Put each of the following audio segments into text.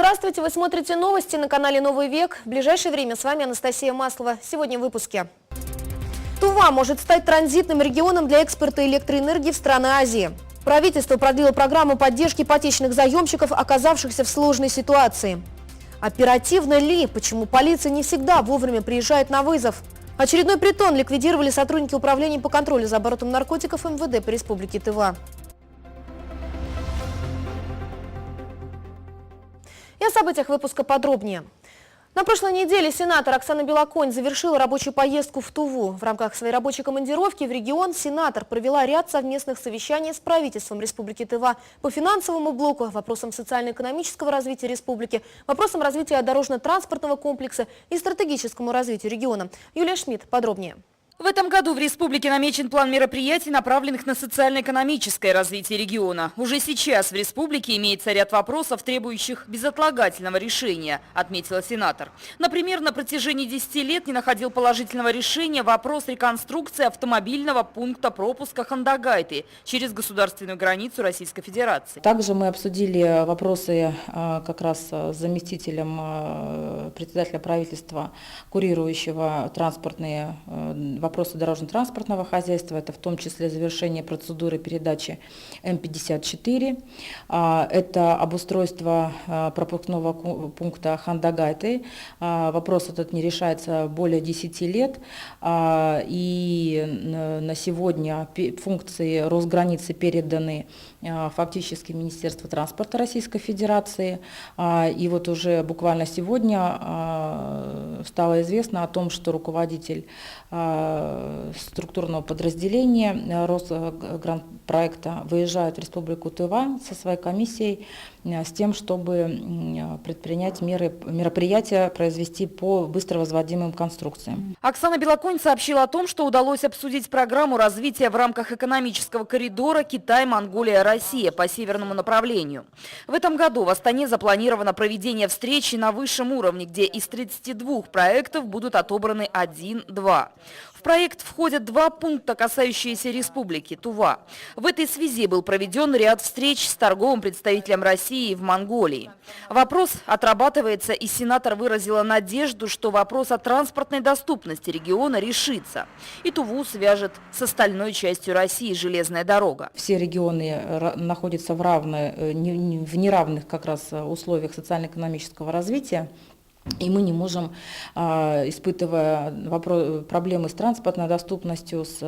Здравствуйте, вы смотрите новости на канале «Новый век». В ближайшее время с вами Анастасия Маслова. Сегодня в выпуске. Тува может стать транзитным регионом для экспорта электроэнергии в страны Азии. Правительство продлило программу поддержки ипотечных заемщиков, оказавшихся в сложной ситуации. Оперативно ли? Почему полиция не всегда вовремя приезжает на вызов? Очередной притон ликвидировали сотрудники управления по контролю за оборотом наркотиков МВД по республике Тыва. И о событиях выпуска подробнее. На прошлой неделе сенатор Оксана Белоконь завершила рабочую поездку в Туву. В рамках своей рабочей командировки в регион сенатор провела ряд совместных совещаний с правительством Республики Тыва по финансовому блоку, вопросам социально-экономического развития республики, вопросам развития дорожно-транспортного комплекса и стратегическому развитию региона. Юлия Шмидт подробнее. В этом году в республике намечен план мероприятий, направленных на социально-экономическое развитие региона. Уже сейчас в республике имеется ряд вопросов, требующих безотлагательного решения, отметила сенатор. Например, на протяжении 10 лет не находил положительного решения вопрос реконструкции автомобильного пункта пропуска Хандагайты через государственную границу Российской Федерации. Также мы обсудили вопросы как раз с заместителем председателя правительства, курирующего транспортные вопросы дорожно-транспортного хозяйства, это в том числе завершение процедуры передачи М-54, это обустройство пропускного пункта Хандагайты. Вопрос этот не решается более 10 лет, и на сегодня функции Росграницы переданы фактически Министерству транспорта Российской Федерации, и вот уже буквально сегодня стало известно о том, что руководитель структурного подразделения Росгрантпроекта выезжает в Республику Тыва со своей комиссией с тем, чтобы предпринять мероприятия произвести по быстро возводимым конструкциям. Оксана Белоконь сообщила о том, что удалось обсудить программу развития в рамках экономического коридора Китай-Монголия-Россия по северному направлению. В этом году в Астане запланировано проведение встречи на высшем уровне, где из 32 проектов будут отобраны 1-2. В проект входят 2 пункта, касающиеся республики Тува. В этой связи был проведен ряд встреч с торговым представителем России в Монголии. Вопрос отрабатывается, и сенатор выразила надежду, что вопрос о транспортной доступности региона решится. И Туву свяжет с остальной частью России железная дорога. Все регионы находятся в неравных как раз условиях социально-экономического развития. И мы не можем, испытывая проблемы с транспортной доступностью, с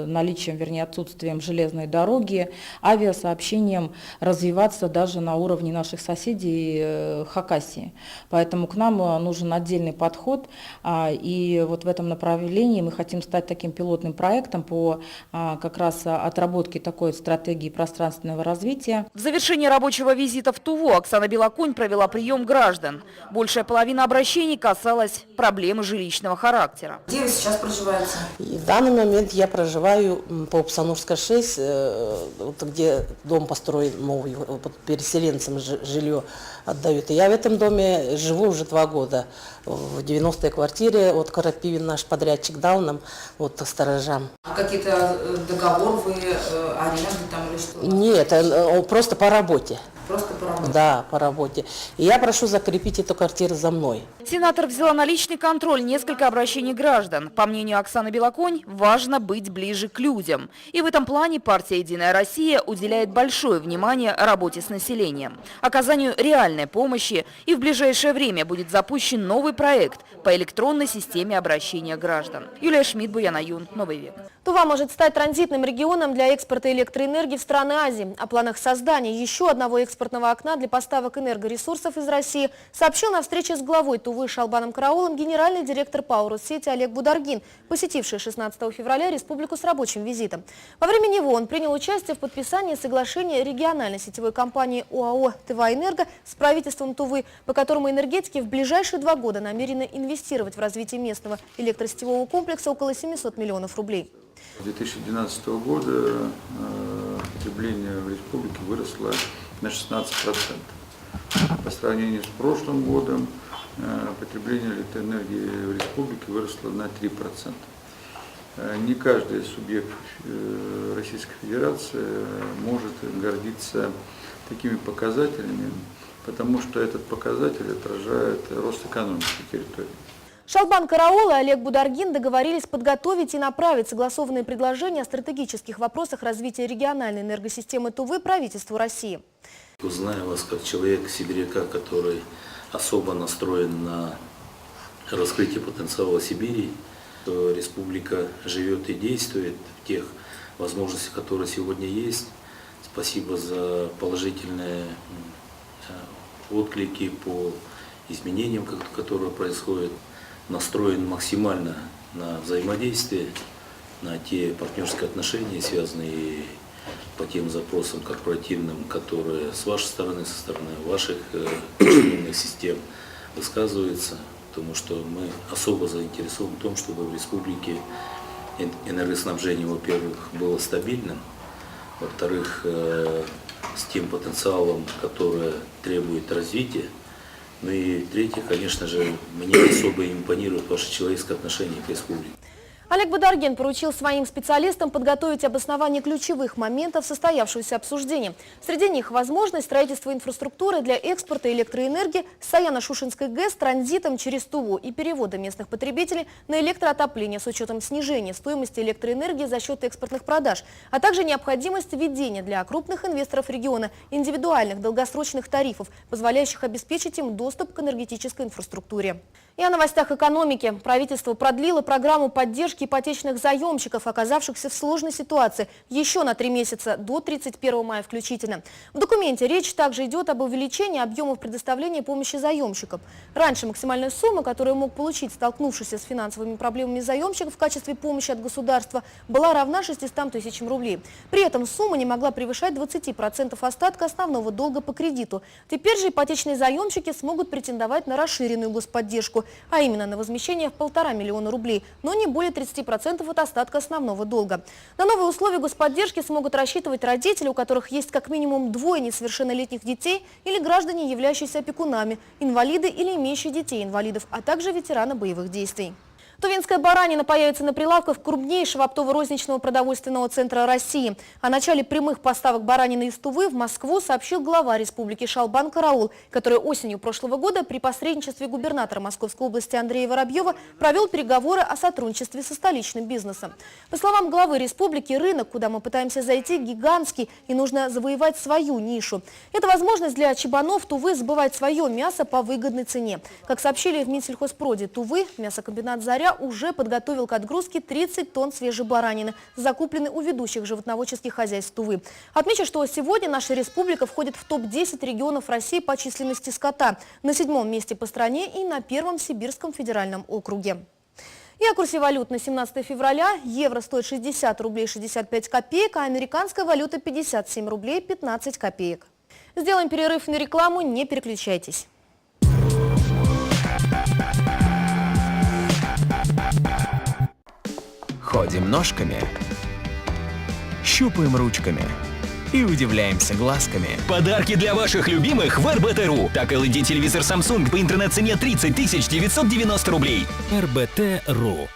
наличием, вернее, отсутствием железной дороги, авиасообщением развиваться даже на уровне наших соседей Хакасии. Поэтому к нам нужен отдельный подход, и вот в этом направлении мы хотим стать таким пилотным проектом по как раз отработке такой стратегии пространственного развития. В завершении рабочего визита в Туву Оксана Белоконь провела прием граждан. Большая половина обращений касалась проблемы жилищного характера. Где вы сейчас проживаете? И в данный момент я проживаю по Упсанурской 6, где дом построен новый, переселенцам жилье отдают. И я в этом доме живу уже 2 года. В 90-й квартире, вот Карапивин наш подрядчик дал нам, вот сторожам. А какие-то договоры вы, аренды там или что? Нет, просто по работе. Просто по работе? Да, по работе. И я прошу закрепить эту квартиру за мной. Сенатор взяла на личный контроль несколько обращений граждан. По мнению Оксаны Белоконь, важно быть ближе к людям. И в этом плане партия «Единая Россия» уделяет большое внимание работе с населением, оказанию реальной помощи, и в ближайшее время будет запущен новый проект по электронной системе обращения граждан. Юлия Шмидт, Буян Аюн, Новый век. Тува может стать транзитным регионом для экспорта электроэнергии в страны Азии. О планах создания еще одного экспортного окна для поставок энергоресурсов из России сообщил на встрече с главой Тувы Шалбаном Караулом генеральный директор ПАО «Россети» Олег Бударгин, посетивший 16 февраля республику с рабочим визитом. Во время него он принял участие в подписании соглашения региональной сетевой компании ОАО «Тыва-Энерго» с правительством Тувы, по которому энергетики в ближайшие 2 года намерены инвестировать в развитие местного электросетевого комплекса около 700 миллионов рублей. С 2012 года потребление в республике выросло на 16%. По сравнению с прошлым годом потребление электроэнергии в республике выросло на 3%. Не каждый субъект Российской Федерации может гордиться такими показателями потому что этот показатель отражает рост экономики территории. Шалбан Караул и Олег Бударгин договорились подготовить и направить согласованные предложения о стратегических вопросах развития региональной энергосистемы Тувы правительству России. Знаю вас как человек, сибиряка, который особо настроен на раскрытие потенциала Сибири, что республика живет и действует в тех возможностях, которые сегодня есть. Спасибо за положительные отклики по изменениям, которые происходят. Настроен максимально на взаимодействие, на те партнерские отношения, связанные по тем запросам корпоративным, которые с вашей стороны, со стороны ваших инженерных систем высказываются, потому что мы особо заинтересованы в том, чтобы в республике энергоснабжение, во-первых, было стабильным, во-вторых, с тем потенциалом, который требует развития. Ну и третье, конечно же, мне особо импонирует ваше человеческое отношение к республике. Олег Бударгин поручил своим специалистам подготовить обоснование ключевых моментов состоявшегося обсуждения. Среди них возможность строительства инфраструктуры для экспорта электроэнергии с Саяно-Шушенской ГЭС транзитом через Туву и перевода местных потребителей на электроотопление с учетом снижения стоимости электроэнергии за счет экспортных продаж, а также необходимость введения для крупных инвесторов региона индивидуальных долгосрочных тарифов, позволяющих обеспечить им доступ к энергетической инфраструктуре. И о новостях экономики. Правительство продлило программу поддержки ипотечных заемщиков, оказавшихся в сложной ситуации, еще на 3 месяца, до 31 мая включительно. В документе речь также идет об увеличении объемов предоставления помощи заемщикам. Раньше максимальная сумма, которую мог получить столкнувшийся с финансовыми проблемами заемщик в качестве помощи от государства, была равна 600 тысячам рублей. При этом сумма не могла превышать 20% остатка основного долга по кредиту. Теперь же ипотечные заемщики смогут претендовать на расширенную господдержку, а именно на возмещение в 1,5 миллиона рублей, но не более 30% от остатка основного долга. На новые условия господдержки смогут рассчитывать родители, у которых есть как минимум 2 несовершеннолетних детей или граждане, являющиеся опекунами, инвалиды или имеющие детей-инвалидов, а также ветераны боевых действий. Тувинская баранина появится на прилавках крупнейшего оптово-розничного продовольственного центра России. О начале прямых поставок баранины из Тувы в Москву сообщил глава республики Шалбан Караул, который осенью прошлого года при посредничестве губернатора Московской области Андрея Воробьева провел переговоры о сотрудничестве со столичным бизнесом. По словам главы республики, рынок, куда мы пытаемся зайти, гигантский, и нужно завоевать свою нишу. Это возможность для чебанов Тувы сбывать свое мясо по выгодной цене. Как сообщили в Минсельхозпроде Тувы, мясокомбинат «Заря» уже подготовил к отгрузке 30 тонн свежей баранины, закупленной у ведущих животноводческих хозяйств Тувы. Отмечу, что сегодня наша республика входит в топ-10 регионов России по численности скота, на 7-м месте по стране и на 1-м Сибирском федеральном округе. И о курсе валют на 17 февраля. Евро стоит 60 рублей 65 копеек, а американская валюта 57 рублей 15 копеек. Сделаем перерыв на рекламу, не переключайтесь. Ходим ножками, щупаем ручками и удивляемся глазками. Подарки для ваших любимых в РБТ.ру. Так LED-телевизор Samsung по интернет-цене 30 990 рублей. РБТ.ру.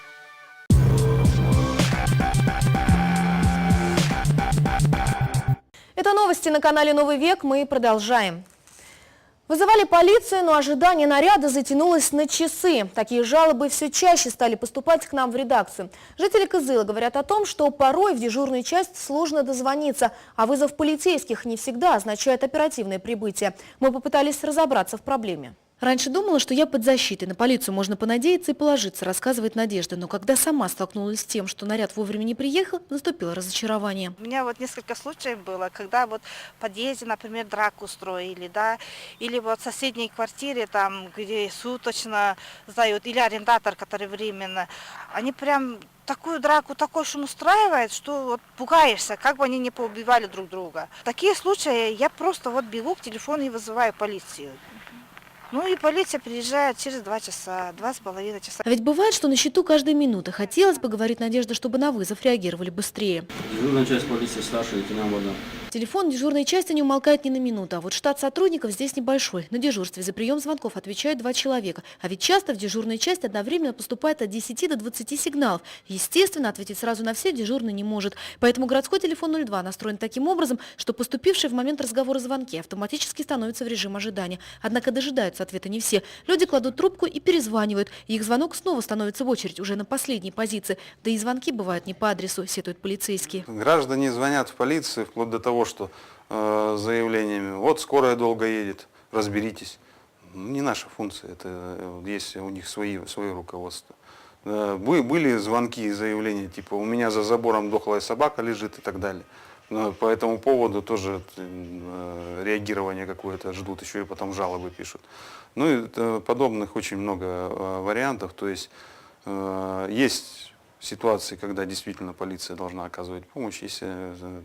Это новости на канале «Новый век». Мы продолжаем. Вызывали полицию, но ожидание наряда затянулось на часы. Такие жалобы все чаще стали поступать к нам в редакцию. Жители Кызыла говорят о том, что порой в дежурную часть сложно дозвониться, а вызов полицейских не всегда означает оперативное прибытие. Мы попытались разобраться в проблеме. Раньше думала, что я под защитой, на полицию можно понадеяться и положиться, рассказывает Надежда. Но когда сама столкнулась с тем, что наряд вовремя не приехал, наступило разочарование. У меня вот несколько случаев было, когда вот в подъезде, например, драку устроили, да, или вот в соседней квартире, там, где суточно сдают, или арендатор, который временно, они прям такую драку, такой шум устраивают, что вот пугаешься, как бы они не поубивали друг друга. В такие случаи я просто вот бегу к телефону и вызываю полицию. Ну и полиция приезжает через 2 часа, 2,5 часа. А ведь бывает, что на счету каждая минута. Хотелось бы, говорит Надежда, чтобы на вызов реагировали быстрее. Дежурная часть полиции, старший лейтенант Богдан. Телефон дежурной части не умолкает ни на минуту, а вот штат сотрудников здесь небольшой. На дежурстве за прием звонков отвечают 2 человека. А ведь часто в дежурную часть одновременно поступает от 10 до 20 сигналов. Естественно, ответить сразу на все дежурный не может. Поэтому городской телефон 02 настроен таким образом, что поступившие в момент разговора звонки автоматически становятся в режим ожидания. Однако дожидаются ответа не все. Люди кладут трубку и перезванивают. И их звонок снова становится в очередь уже на последней позиции. Да и звонки бывают не по адресу, сетуют полицейские. Граждане звонят в полицию вплоть до того, что заявлениями: вот скорая долго едет, разберитесь. Не наша функция, это есть у них свое руководство. Были звонки и заявления типа: у меня за забором дохлая собака лежит и так далее. Но по этому поводу тоже реагирование какое-то ждут, еще и потом жалобы пишут. Ну и подобных очень много вариантов. То есть есть ситуации, когда действительно полиция должна оказывать помощь, если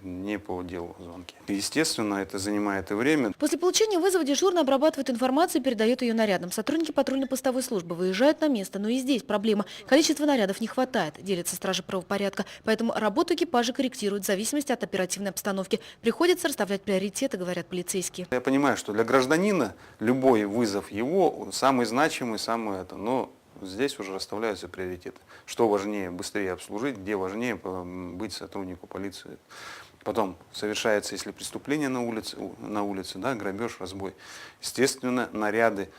не по делу звонки. Естественно, это занимает и время. После получения вызова дежурный обрабатывает информацию и передает ее нарядам. Сотрудники патрульно-постовой службы выезжают на место, но и здесь проблема. Количества нарядов не хватает, делятся стражи правопорядка. Поэтому работу экипажа корректируют в зависимости от оперативной обстановки. Приходится расставлять приоритеты, говорят полицейские. Я понимаю, что для гражданина любой вызов его самый значимый, самый это, но здесь уже расставляются приоритеты. Что важнее быстрее обслужить, где важнее быть сотруднику полиции. Потом совершается, если преступление на улице, да, грабеж, разбой. Естественно, наряды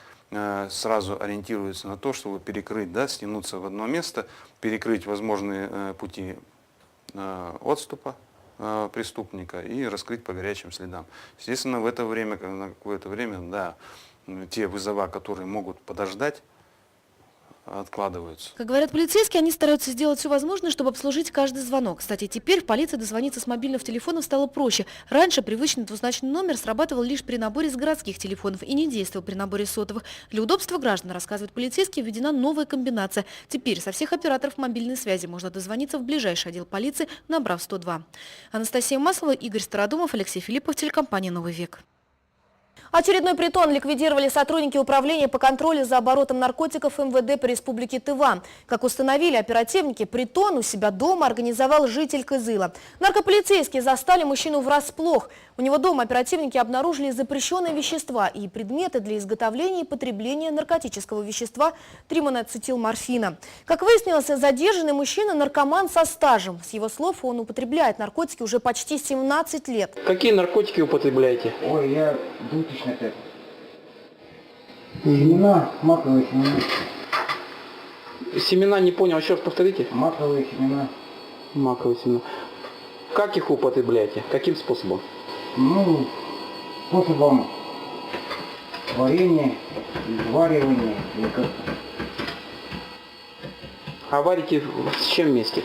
сразу ориентируются на то, чтобы перекрыть, да, стянуться в одно место, перекрыть возможные пути отступа преступника и раскрыть по горячим следам. Естественно, в это время, на какое-то время, да, те вызова, которые могут подождать, откладываются. Как говорят полицейские, они стараются сделать все возможное, чтобы обслужить каждый звонок. Кстати, теперь в полиции дозвониться с мобильных телефонов стало проще. Раньше привычный двузначный номер срабатывал лишь при наборе с городских телефонов и не действовал при наборе сотовых. Для удобства граждан, рассказывают полицейские, введена новая комбинация. Теперь со всех операторов мобильной связи можно дозвониться в ближайший отдел полиции, набрав 102. Анастасия Маслова, Игорь Стародумов, Алексей Филиппов, телекомпания «Новый век». Очередной притон ликвидировали сотрудники управления по контролю за оборотом наркотиков МВД по республике Тыва. Как установили оперативники, притон у себя дома организовал житель Кызыла. Наркополицейские застали мужчину врасплох. У него дома оперативники обнаружили запрещенные вещества и предметы для изготовления и потребления наркотического вещества тримоноацетилморфина. Как выяснилось, задержанный мужчина – наркоман со стажем. С его слов, он употребляет наркотики уже почти 17 лет. Какие наркотики употребляете? Ой, я 2005. Семена, маковые семена. Семена не понял, еще раз повторите. Маковые семена. Маковые семена. Как их употребляете? Каким способом? Ну, способом варенья, заваривания. А варите с чем вместе?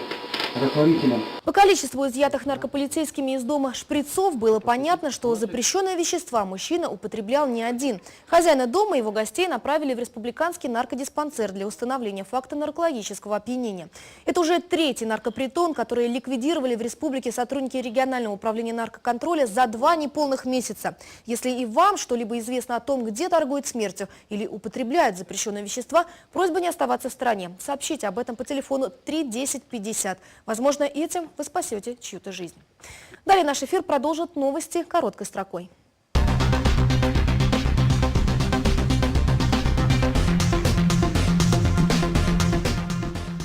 Растворителем. По количеству изъятых наркополицейскими из дома шприцов было понятно, что запрещенные вещества мужчина употреблял не один. Хозяина дома и его гостей направили в республиканский наркодиспансер для установления факта наркологического опьянения. Это уже 3-й наркопритон, который ликвидировали в республике сотрудники регионального управления наркоконтроля за 2 неполных месяца. Если и вам что-либо известно о том, где торгуют смертью или употребляют запрещенные вещества, просьба не оставаться в стороне. Сообщите об этом по телефону 31050. Возможно, этим вы спасете чью-то жизнь. Далее наш эфир продолжат новости короткой строкой.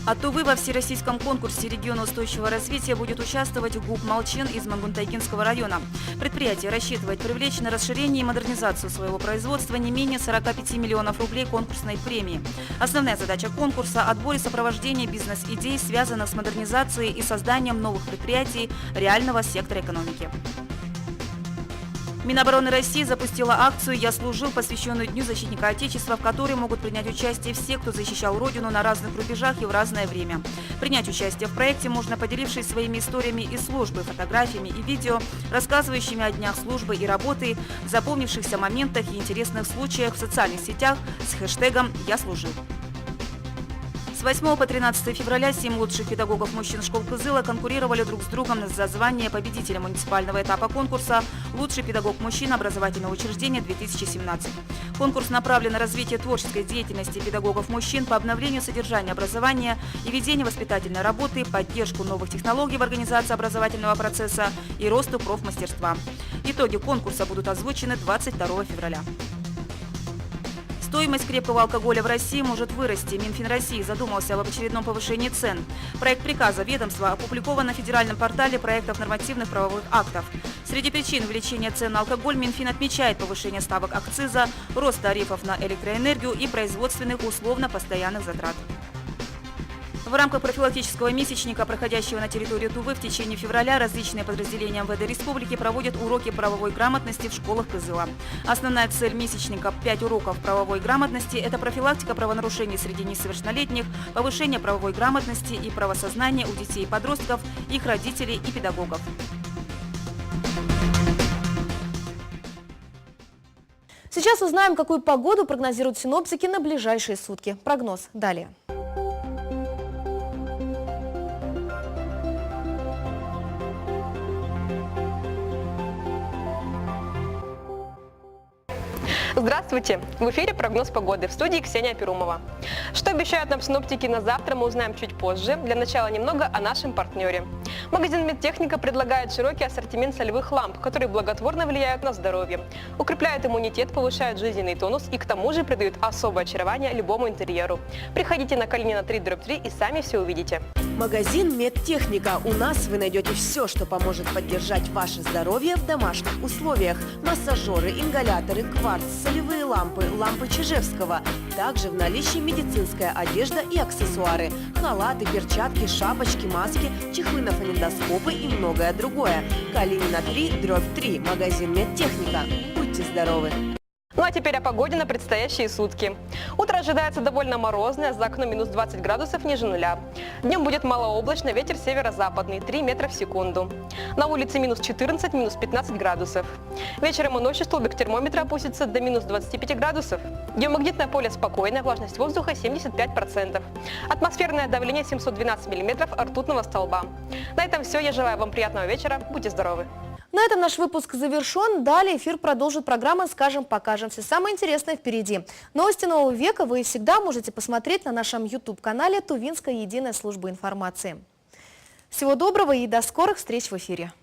От Тувы во всероссийском конкурсе региона устойчивого развития будет участвовать ГУП «Молчин» из Магунтайгинского района. Предприятие рассчитывает привлечь на расширение и модернизацию своего производства не менее 45 миллионов рублей конкурсной премии. Основная задача конкурса – отбор и сопровождение бизнес-идей, связанных с модернизацией и созданием новых предприятий реального сектора экономики. Минобороны России запустила акцию «Я служил», посвященную Дню защитника Отечества, в которой могут принять участие все, кто защищал Родину на разных рубежах и в разное время. Принять участие в проекте можно, поделившись своими историями из службы, фотографиями и видео, рассказывающими о днях службы и работы, запомнившихся моментах и интересных случаях в социальных сетях с хэштегом «Я служил». С 8 по 13 февраля 7 лучших педагогов мужчин школ Кызыла конкурировали друг с другом за звание победителя муниципального этапа конкурса «Лучший педагог мужчин образовательного учреждения-2017». Конкурс направлен на развитие творческой деятельности педагогов мужчин по обновлению содержания образования и ведению воспитательной работы, поддержку новых технологий в организации образовательного процесса и росту профмастерства. Итоги конкурса будут озвучены 22 февраля. Стоимость крепкого алкоголя в России может вырасти. Минфин России задумался об очередном повышении цен. Проект приказа ведомства опубликован на федеральном портале проектов нормативных правовых актов. Среди причин увеличения цен на алкоголь Минфин отмечает повышение ставок акциза, рост тарифов на электроэнергию и производственных условно-постоянных затрат. В рамках профилактического месячника, проходящего на территории Тувы, в течение февраля различные подразделения МВД Республики проводят уроки правовой грамотности в школах Кызыла. Основная цель месячника – 5 уроков правовой грамотности – это профилактика правонарушений среди несовершеннолетних, повышение правовой грамотности и правосознания у детей и подростков, их родителей и педагогов. Сейчас узнаем, какую погоду прогнозируют синоптики на ближайшие сутки. Прогноз далее. Здравствуйте! В эфире прогноз погоды. В студии Ксения Перумова. Что обещают нам синоптики на завтра, мы узнаем чуть позже. Для начала немного о нашем партнере. Магазин «Медтехника» предлагает широкий ассортимент солевых ламп, которые благотворно влияют на здоровье, укрепляют иммунитет, повышают жизненный тонус и к тому же придают особое очарование любому интерьеру. Приходите на Калинина 3/3 и сами все увидите. Магазин «Медтехника». У нас вы найдете все, что поможет поддержать ваше здоровье в домашних условиях. Массажеры, ингаляторы, кварц, солевые лампы, лампы Чижевского. Также в наличии медицинская одежда и аксессуары. Халаты, перчатки, шапочки, маски, чехлы на фонендоскопы и многое другое. Калинина 3/3. Магазин «Медтехника». Будьте здоровы! Ну а теперь о погоде на предстоящие сутки. Утро ожидается довольно морозное, за окном минус 20 градусов ниже нуля. Днем будет малооблачно, ветер северо-западный, 3 метра в секунду. На улице минус 14, минус 15 градусов. Вечером и ночью столбик термометра опустится до минус 25 градусов. Геомагнитное поле спокойное, влажность воздуха 75%. Атмосферное давление 712 миллиметров ртутного столба. На этом все. Я желаю вам приятного вечера. Будьте здоровы! На этом наш выпуск завершен. Далее эфир продолжит программа «Скажем, покажем». Все самое интересное впереди. Новости нового века вы всегда можете посмотреть на нашем YouTube-канале Тувинская единая служба информации. Всего доброго и до скорых встреч в эфире.